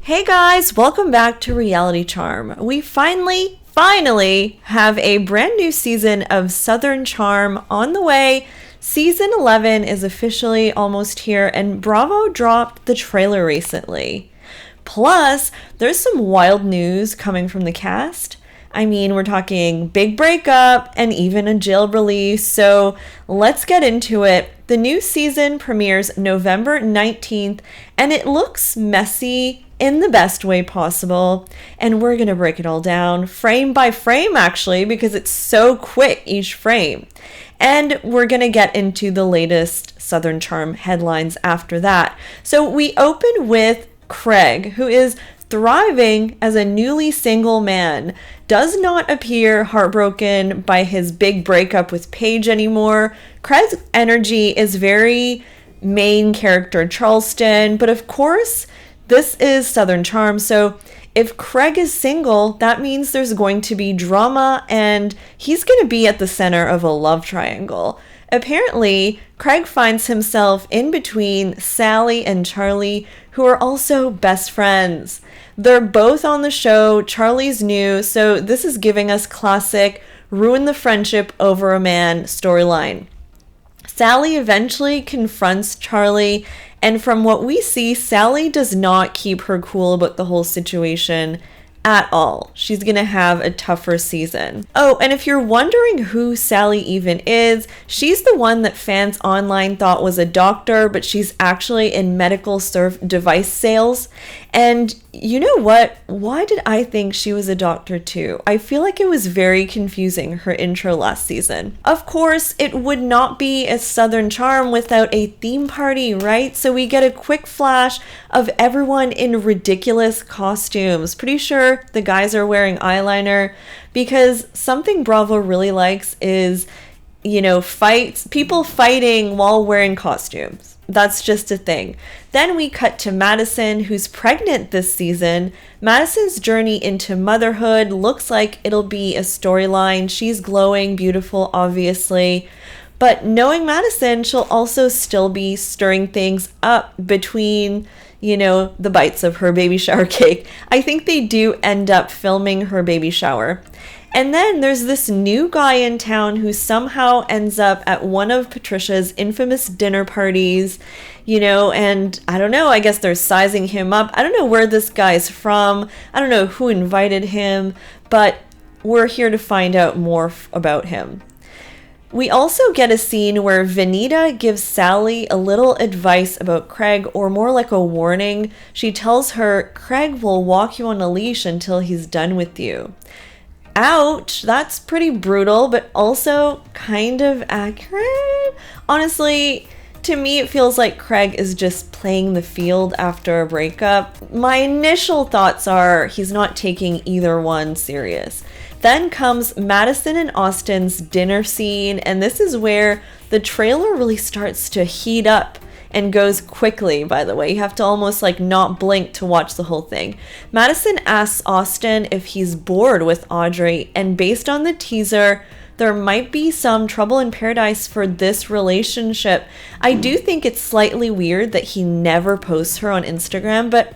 Hey guys, welcome back to Reality Charm. We finally have a brand new season of Southern Charm on the way. Season 11 is officially almost here, and Bravo dropped the trailer recently. Plus, there's some wild news coming from the cast. I mean, we're talking big breakup and even a jail release, so let's get into it. The new season premieres November 19th, and it looks messy in the best way possible, and we're gonna break it all down frame by frame actually, because it's so quick each frame. And we're gonna get into the latest Southern Charm headlines after that. So we open with Craig, who is thriving as a newly single man, does not appear heartbroken by his big breakup with Paige anymore. Craig's energy is very main character Charleston, but of course, this is Southern Charm, so if Craig is single, that means there's going to be drama and he's going to be at the center of a love triangle. Apparently, Craig finds himself in between Sally and Charlie, who are also best friends. They're both on the show, Charlie's new, so this is giving us classic ruin the friendship over a man storyline. Sally eventually confronts Charlie, and from what we see, Sally does not keep her cool about the whole situation at all. She's gonna have a tougher season. Oh, and if you're wondering who Sally even is, she's the one that fans online thought was a doctor, but she's actually in medical device sales. And you know what? Why did I think she was a doctor too? I feel like it was very confusing, her intro last season. Of course, it would not be a Southern Charm without a theme party, right? So we get a quick flash of everyone in ridiculous costumes. Pretty sure the guys are wearing eyeliner, because something Bravo really likes is, people fighting while wearing costumes. That's just a thing. Then we cut to Madison, who's pregnant this season. Madison's journey into motherhood looks like it'll be a storyline. She's glowing, beautiful, obviously. But knowing Madison, she'll also still be stirring things up between, the bites of her baby shower cake. I think they do end up filming her baby shower. And then there's this new guy in town who somehow ends up at one of Patricia's infamous dinner parties, and I don't know, I guess they're sizing him up. I don't know where this guy's from. I don't know who invited him, but we're here to find out more about him. We also get a scene where Venita gives Sally a little advice about Craig, or more like a warning. She tells her, Craig will walk you on a leash until he's done with you. Ouch, that's pretty brutal, but also kind of accurate. Honestly, to me, it feels like Craig is just playing the field after a breakup. My initial thoughts are he's not taking either one serious. Then comes Madison and Austen's dinner scene, and this is where the trailer really starts to heat up and goes quickly, by the way. You have to almost not blink to watch the whole thing. Madison asks Austen if he's bored with Audrey, and based on the teaser, there might be some trouble in paradise for this relationship. I do think it's slightly weird that he never posts her on Instagram, but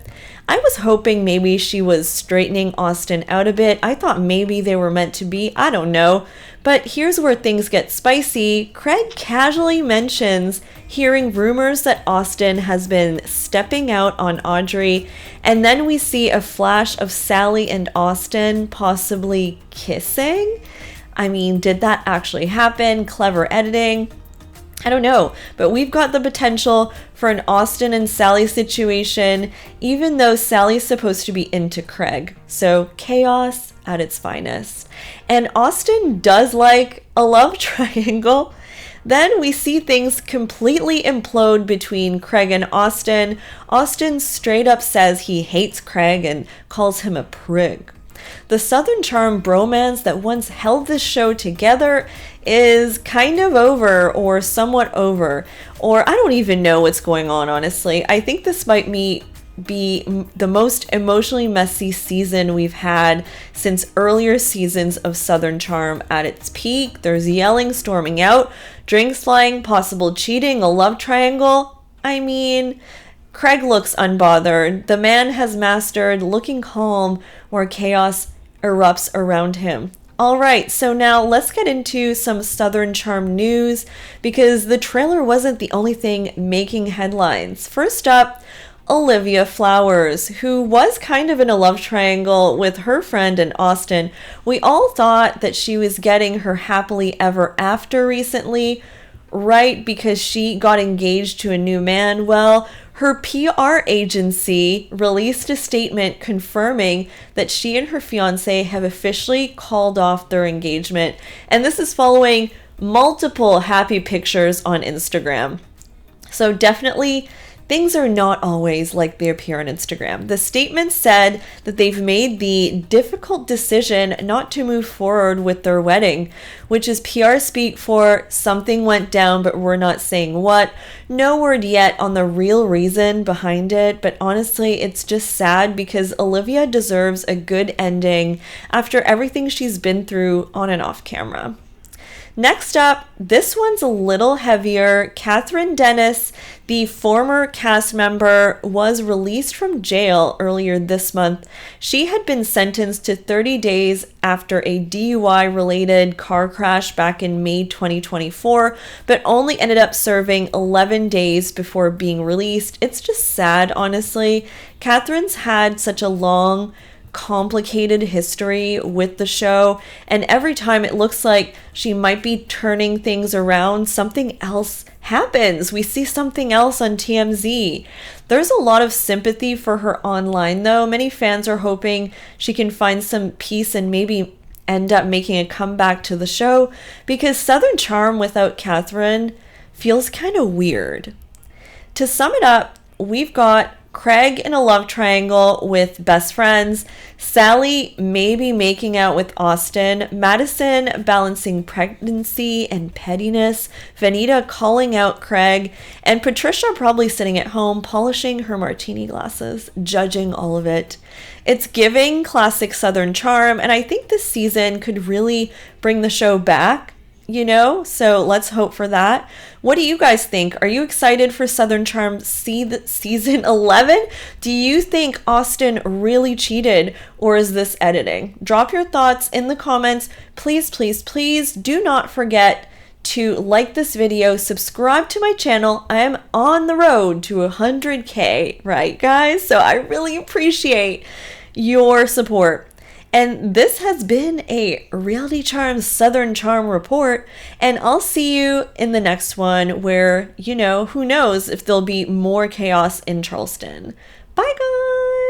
I was hoping maybe she was straightening Austen out a bit. I thought maybe they were meant to be. I don't know. But here's where things get spicy. Craig casually mentions hearing rumors that Austen has been stepping out on Audrey, and then we see a flash of Sally and Austen possibly kissing. I mean, did that actually happen? Clever editing? I don't know, but we've got the potential for an Austen and Sally situation, even though Sally's supposed to be into Craig. So chaos at its finest. And Austen does like a love triangle. Then we see things completely implode between Craig and Austen. Austen straight up says he hates Craig and calls him a prig. The Southern Charm bromance that once held this show together is kind of over, or somewhat over, or I don't even know what's going on, honestly. I think this might be the most emotionally messy season we've had since earlier seasons of Southern Charm. At its peak, there's yelling, storming out, drinks flying, possible cheating, a love triangle. I mean, Craig looks unbothered. The man has mastered looking calm where chaos erupts around him. All right, so now let's get into some Southern Charm news because the trailer wasn't the only thing making headlines. First up, Olivia Flowers, who was kind of in a love triangle with her friend in Austen. We all thought that she was getting her happily ever after recently, right? Because she got engaged to a new man. Well, her PR agency released a statement confirming that she and her fiancé have officially called off their engagement. And this is following multiple happy pictures on Instagram. So definitely things are not always like they appear on Instagram. The statement said that they've made the difficult decision not to move forward with their wedding, which is PR speak for something went down, but we're not saying what. No word yet on the real reason behind it, but honestly, it's just sad because Olivia deserves a good ending after everything she's been through on and off camera. Next up, this one's a little heavier. Kathryn Dennis, the former cast member, was released from jail earlier this month. She had been sentenced to 30 days after a DUI-related car crash back in May 2024, but only ended up serving 11 days before being released. It's just sad, honestly. Kathryn's had such a long, complicated history with the show, and every time it looks like she might be turning things around, something else happens. We see something else on TMZ. There's a lot of sympathy for her online, though. Many fans are hoping she can find some peace and maybe end up making a comeback to the show, because Southern Charm without Kathryn feels kind of weird. To sum it up, we've got Craig in a love triangle with best friends, Sally maybe making out with Austen, Madison balancing pregnancy and pettiness, Venita calling out Craig, and Patricia probably sitting at home polishing her martini glasses, judging all of it. It's giving classic Southern Charm, and I think this season could really bring the show back, so let's hope for that. What do you guys think? Are you excited for Southern Charm season 11? Do you think Austen really cheated, or is this editing? Drop your thoughts in the comments. Please, please, please do not forget to like this video, subscribe to my channel. I am on the road to 100K, right guys? So I really appreciate your support. And this has been a Reality Charm Southern Charm report, and I'll see you in the next one where, who knows if there'll be more chaos in Charleston. Bye guys!